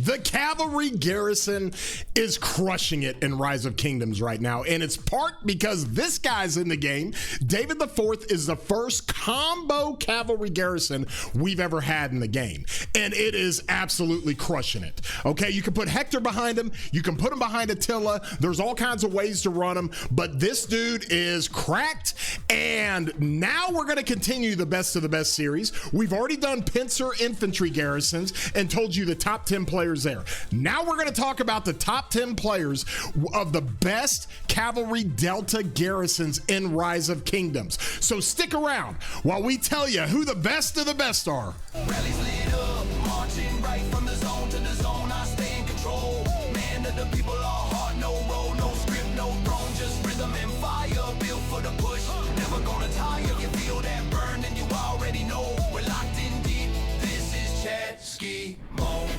The Cavalry Garrison is crushing it in Rise of Kingdoms right now, and it's part because this guy's in the game. David IV is the first combo Cavalry Garrison we've ever had in the game, and it is absolutely crushing it. Okay, you can put Hector behind him, you can put him behind Attila, there's all kinds of ways to run him, but this dude is cracked, and now we're going to continue the best of the best series. We've already done pincer infantry garrisons and told you the top 10 players there. Now we're going to talk about the top 10 players of the best cavalry delta garrisons in Rise of Kingdoms. So stick around while we tell you who the best of the best are. Rallies lit up, marching right from the zone to the zone. I stay in control. Man of the people, all heart, no roll, no script, no throne, just rhythm and fire. Built for the push, never gonna tire. You feel that burn, and you already know we're locked in deep. This is Chatsky mode.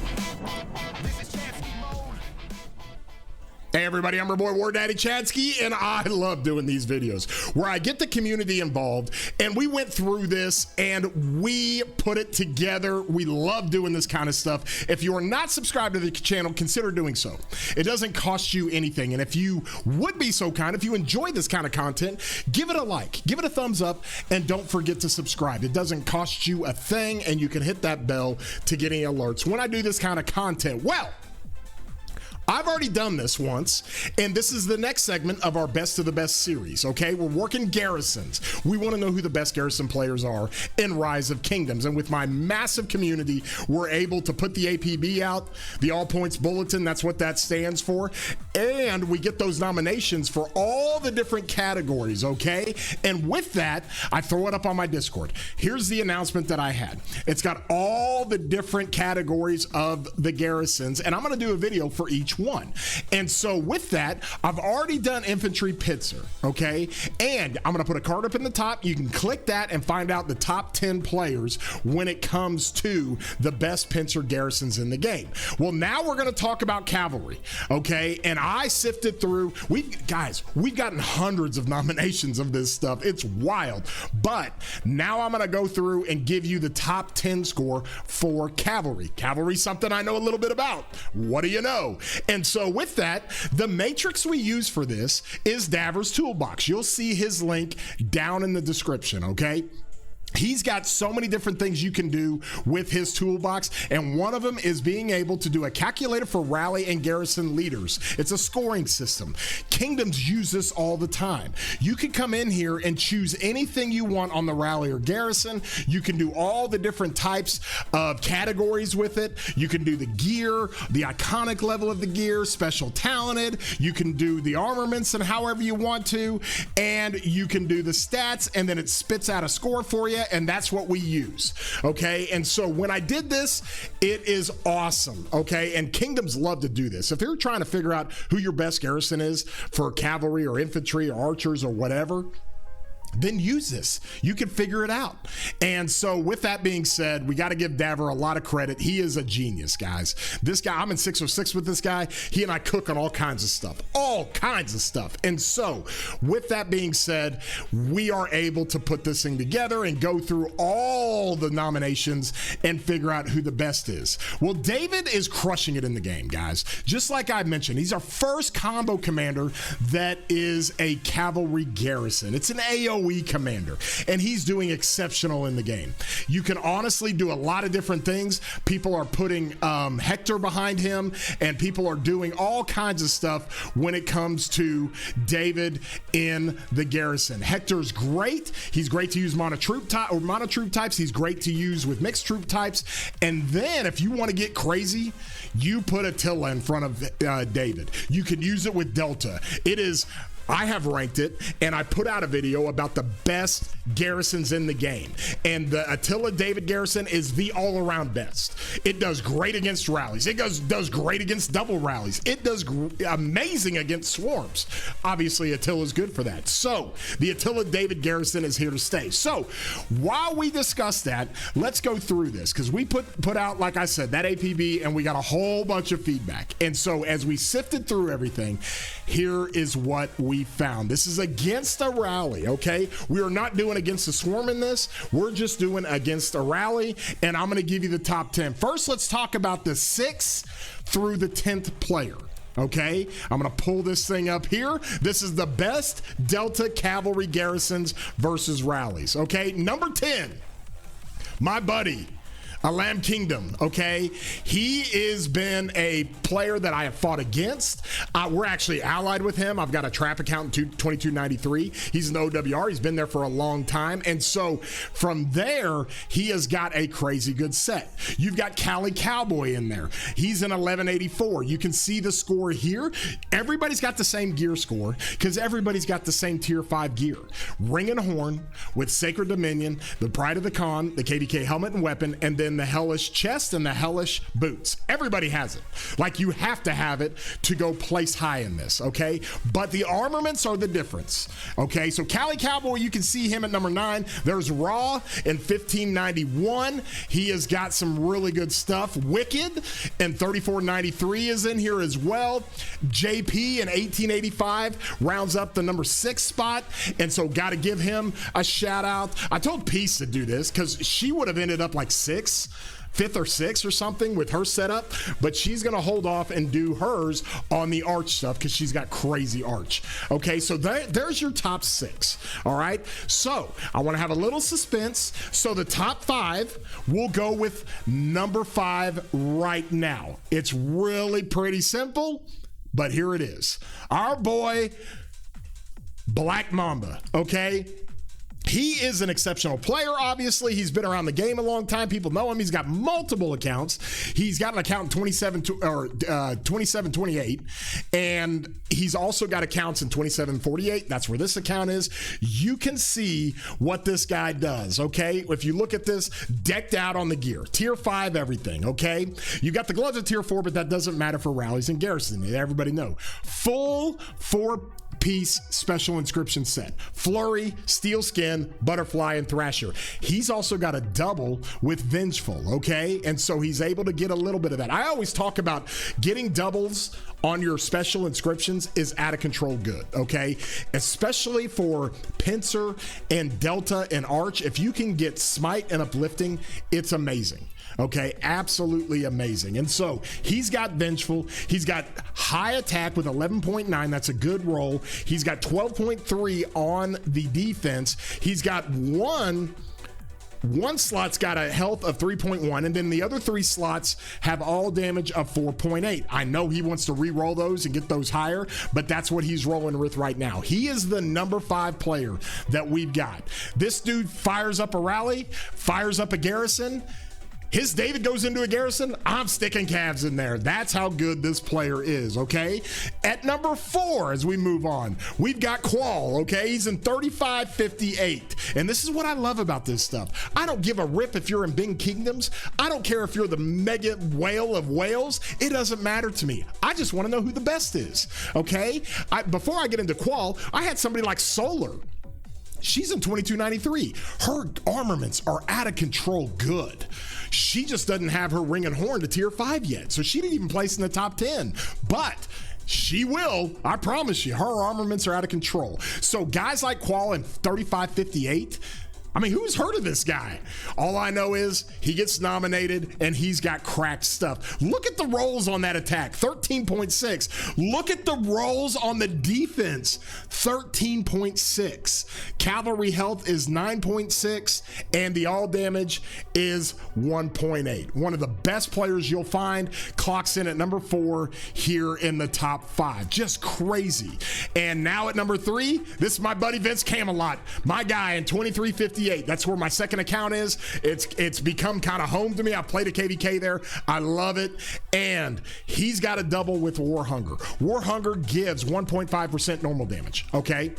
This is Chatsky mode. Hey everybody, I'm your boy War Daddy Chatsky, and I love doing these videos where I get the community involved, and we went through this and we put it together. We love doing this kind of stuff. If you are not subscribed to the channel, consider doing so. It doesn't cost you anything, and if you would be so kind, if you enjoy this kind of content, give it a like, give it a thumbs up, and don't forget to subscribe. It doesn't cost you a thing, and you can hit that bell to get any alerts when I do this kind of content. Well, I've already done this once, and this is the next segment of our Best of the Best series, okay? We're working garrisons. We want to know who the best garrison players are in Rise of Kingdoms, and with my massive community, we're able to put the APB out, the All Points Bulletin, that's what that stands for, and we get those nominations for all the different categories, okay? And with that, I throw it up on my Discord. Here's the announcement that I had. It's got all the different categories of the garrisons, and I'm going to do a video for each one. And so with that, I've already done infantry pincer, okay? And I'm going to put a card up in the top. You can click that and find out the top 10 players when it comes to the best pincer garrisons in the game. Well, now we're going to talk about cavalry, okay? And I sifted through, we've gotten hundreds of nominations of this stuff. It's wild. But now I'm going to go through and give you the top 10 score for cavalry. Cavalry's something I know a little bit about. What do you know? And so with that, the matrix we use for this is Davor's toolbox. You'll see his link down in the description, okay? He's got so many different things you can do with his toolbox, and one of them is being able to do a calculator for rally and garrison leaders. It's a scoring system. Kingdoms use this all the time. You can come in here and choose anything you want on the rally or garrison. You can do all the different types of categories with it. You can do the gear, the iconic level of the gear, special talented. You can do the armaments and however you want to, and you can do the stats, and then it spits out a score for you. And that's what we use, okay? And so when I did this, it is awesome, okay? And Kingdoms love to do this. If you're trying to figure out who your best garrison is for cavalry or infantry or archers or whatever, then use this. You can figure it out. And so with that being said, we got to give Davor a lot of credit. He is a genius, guys. This guy, I'm in 606 with this guy. He and I cook on all kinds of stuff. And so with that being said, we are able to put this thing together and go through all the nominations and figure out who the best is. Well, David is crushing it in the game, guys. Just like I mentioned, he's our first combo commander that is a cavalry garrison. It's an AOE commander, and he's doing exceptional in the game. You can honestly do a lot of different things. People are putting Hector behind him, and people are doing all kinds of stuff when it comes to David in the garrison. Hector's great. He's great to use monotroop types. He's great to use with mixed troop types. And then if you want to get crazy, you put Attila in front of David. You can use it with Delta. I have ranked it, and I put out a video about the best garrisons in the game. And the Attila David garrison is the all-around best. It does great against rallies. It does great against double rallies. It does amazing against swarms. Obviously, Attila's good for that. So the Attila David garrison is here to stay. So while we discuss that, let's go through this, because we put out, like I said, that APB, and we got a whole bunch of feedback. And so as we sifted through everything, here is what we we found. This is against a rally, okay? We are not doing against the swarm in this. We're just doing against a rally, and I'm going to give you the top 10. First, let's talk about the 6th through the 10th player. Okay, I'm going to pull this thing up here. This is the best Delta Cavalry Garrisons versus rallies. Okay, number 10, my buddy, Alam Kingdom, okay? He has been a player that I have fought against. We're actually allied with him. I've got a trap account in 2293. He's an OWR. He's been there for a long time. And so from there, he has got a crazy good set. You've got Cali Cowboy in there. He's an 1184. You can see the score here. Everybody's got the same gear score because everybody's got the same tier 5 gear. Ring and Horn with Sacred Dominion, the Pride of the Khan, the KDK helmet and weapon, and then the Hellish chest and the Hellish boots. Everybody has it. Like, you have to have it to go place high in this, okay? But the armaments are the difference, okay? So Cali Cowboy, you can see him at number 9. There's Raw in 1591. He has got some really good stuff. Wicked in 3493 is in here as well. JP in 1885 rounds up the number 6 spot, and so got to give him a shout out. I told Peace to do this because she would have ended up like 5th or 6th or something with her setup, but she's going to hold off and do hers on the arch stuff because she's got crazy arch. Okay, so there's your top 6. All right, so I want to have a little suspense. So the top 5, we'll go with number 5 right now. It's really pretty simple, but here it is. Our boy Black Mamba, okay? He is an exceptional player, obviously. He's been around the game a long time. People know him. He's got multiple accounts. He's got an account in 2728, and he's also got accounts in 2748. That's where this account is. You can see what this guy does, okay? If you look at this, decked out on the gear. Tier 5 everything, okay? You got the gloves of Tier 4, but that doesn't matter for rallies and Garrison. Everybody know. Full 4-piece special inscription set. Flurry, Steel Skin, Butterfly, and Thrasher. He's also got a double with Vengeful, okay? And so he's able to get a little bit of that. I always talk about getting doubles on your special inscriptions is out of control good, okay? Especially for Pincer and Delta and Arch. If you can get Smite and Uplifting, it's amazing. Okay, absolutely amazing. And so he's got Vengeful. He's got high attack with 11.9. That's a good roll. He's got 12.3 on the defense. He's got one slot's got a health of 3.1, and then the other 3 slots have all damage of 4.8. I know he wants to re-roll those and get those higher, but that's what he's rolling with right now. He is the number 5 player that we've got. This dude fires up a rally, fires up a garrison. His David goes into a garrison, I'm sticking calves in there. That's how good this player is, okay? At number 4, as we move on, we've got Qual, okay? He's in 3558. And this is what I love about this stuff. I don't give a rip if you're in Big Kingdoms. I don't care if you're the mega whale of whales. It doesn't matter to me. I just want to know who the best is, okay? Before I get into Qual, I had somebody like Solar. She's in 2293. Her armaments are out of control good. She just doesn't have her Ring and Horn to tier 5 yet, so she didn't even place in the top 10. But she will, I promise you. Her armaments are out of control. So guys like Qual in 3558, I mean, who's heard of this guy? All I know is he gets nominated and he's got cracked stuff. Look at the rolls on that attack, 13.6. Look at the rolls on the defense, 13.6. Cavalry health is 9.6, and the all damage is 1.8. One of the best players you'll find, clocks in at number 4 here in the top 5. Just crazy. And now at number 3, this is my buddy Vince Camelot, my guy in 2358. That's where my second account is. It's become kind of home to me. I played a KVK there. I love it. And he's got a double with War Hunger. War Hunger gives 1.5% normal damage, okay?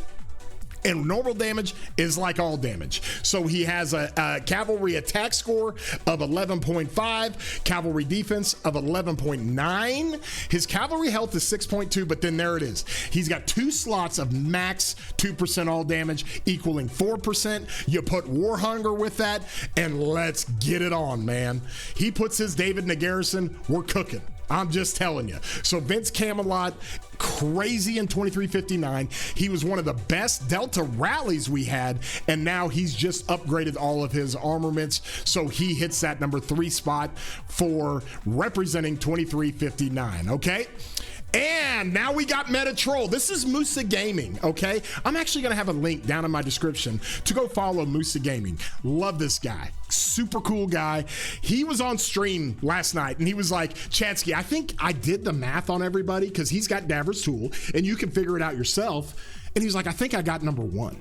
And normal damage is like all damage. So he has a cavalry attack score of 11.5, cavalry defense of 11.9. His cavalry health is 6.2, but then there it is. He's got 2 slots of max 2% all damage, equaling 4%. You put War Hunger with that, and let's get it on, man. He puts his David in a garrison. We're cooking. I'm just telling you. So Vince Camelot, crazy in 2359. He was one of the best Delta rallies we had, and now he's just upgraded all of his armaments, so he hits that number 3 spot for representing 2359, okay? And now we got Meta Troll. This is Musa Gaming, okay? I'm actually going to have a link down in my description to go follow Musa Gaming. Love this guy. Super cool guy. He was on stream last night, and he was like, Chadsky, I think I did the math on everybody because he's got Davor's tool, and you can figure it out yourself. And he was like, I think I got number 1.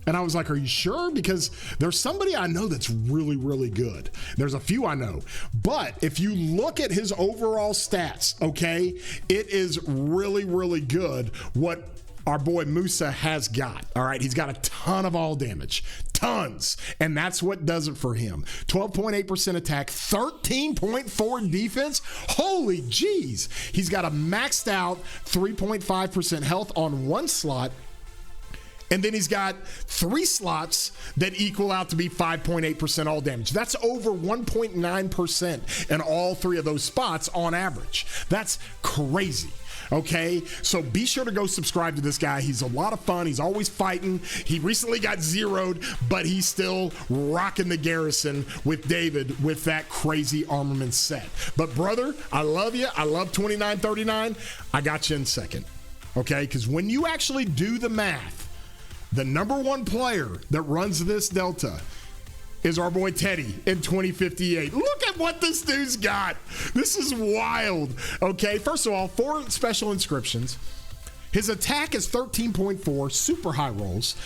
And I was like, are you sure? Because there's somebody I know that's really, really good. There's a few I know. But if you look at his overall stats, okay, it is really, really good what our boy Musa has got. All right, he's got a ton of all damage. Tons. And that's what does it for him. 12.8% attack, 13.4 defense. Holy jeez. He's got a maxed out 3.5% health on 1 slot. And then he's got 3 slots that equal out to be 5.8% all damage. That's over 1.9% in all 3 of those spots on average. That's crazy. Okay, so be sure to go subscribe to this guy. He's a lot of fun. He's always fighting. He recently got zeroed, but he's still rocking the Garrison with David with that crazy armament set. But brother, I love you. I love 2939. I got you in second. Okay, because when you actually do the math, the number 1 player that runs this Delta is our boy Teddy in 2058. Look at what this dude's got. This is wild. Okay, first of all, 4 special inscriptions. His attack is 13.4, super high rolls.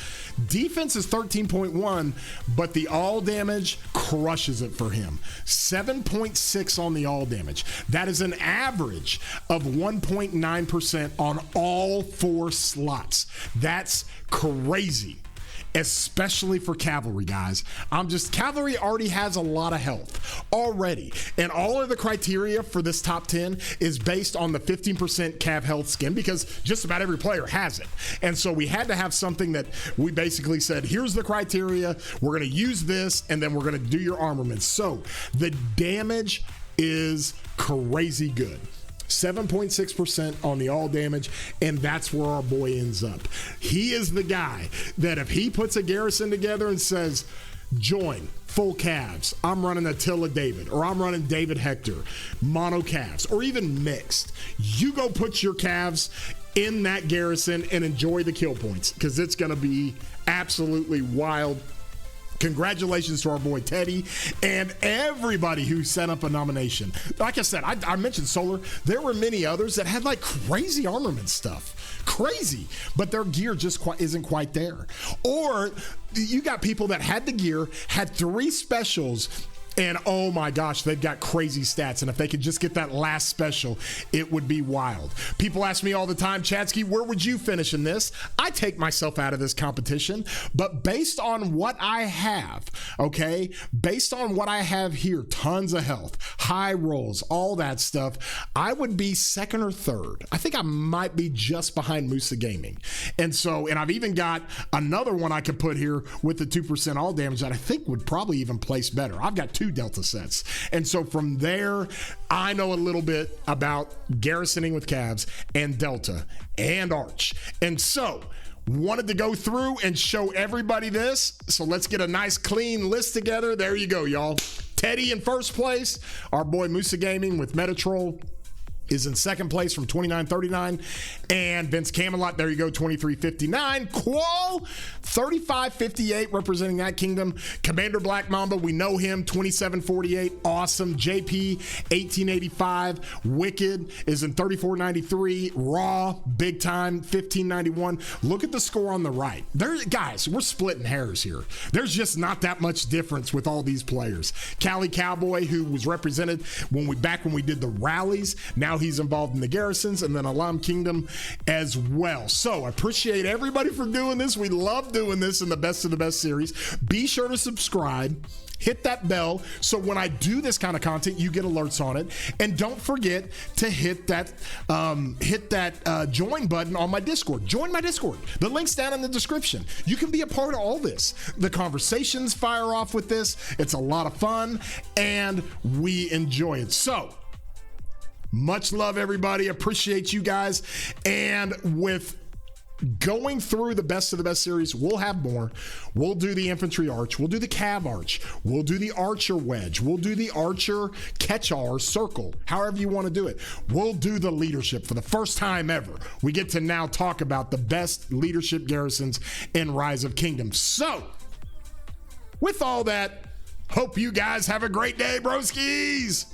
Defense is 13.1, but the all damage crushes it for him. 7.6 on the all damage. That is an average of 1.9% on all 4 slots. That's crazy, especially for cavalry, guys. Cavalry already has a lot of health already, and all of the criteria for this top 10 is based on the 15% cav health skin, because just about every player has it. And so we had to have something that we basically said, here's the criteria, we're going to use this, and then we're going to do your armaments. So the damage is crazy good. 7.6% on the all damage, and that's where our boy ends up. He is the guy that if he puts a Garrison together and says, join full calves, I'm running Attila David, or I'm running David Hector, mono calves, or even mixed, you go put your calves in that Garrison and enjoy the kill points, because it's going to be absolutely wild. Congratulations to our boy Teddy and everybody who sent up a nomination. Like I said, I mentioned Solar. There were many others that had like crazy armament stuff. Crazy. But their gear just isn't quite there. Or you got people that had the gear, had 3 specials, and oh my gosh, they've got crazy stats. And if they could just get that last special, it would be wild. People ask me all the time, Chadsky, where would you finish in this? I take myself out of this competition, but based on what I have, okay, based on what I have here, tons of health, high rolls, all that stuff, I would be 2nd or 3rd. I think I might be just behind Musa Gaming. And I've even got another one I could put here with the 2% all damage that I think would probably even place better. I've got 2 Delta sets. And so from there, I know a little bit about garrisoning with calves and Delta and Arch. And so wanted to go through and show everybody this. So let's get a nice clean list together. There you go, y'all. Teddy in first place. Our boy Musa Gaming with Metatroll is in 2nd place from 2939, and Vince Camelot, there you go, 2359. Qual 3558 representing that kingdom. Commander Black Mamba, we know him, 2748, awesome. JP 1885. Wicked is in 3493. Raw big time 1591. Look at the score on the right. Guys, we're splitting hairs here. There's just not that much difference with all these players. Cali Cowboy, who was represented when we did the rallies, now he's involved in the Garrisons, and then Alam Kingdom as well. So I appreciate everybody for doing this. We love doing this in the Best of the Best series. Be sure to subscribe. Hit that bell so when I do this kind of content, you get alerts on it. And don't forget to hit that join button on my Discord. Join my Discord. The link's down in the description. You can be a part of all this. The conversations fire off with this. It's a lot of fun, and we enjoy it. So Much love, everybody. Appreciate you guys. And with going through the best of the best series, we'll have more. We'll do the infantry arch. We'll do the cav arch. We'll do the archer wedge. We'll do the archer catch-all circle, however you want to do it. We'll do the leadership. For the first time ever, we get to now talk about the best leadership garrisons in Rise of Kingdoms. So, with all that, hope you guys have a great day, broskies.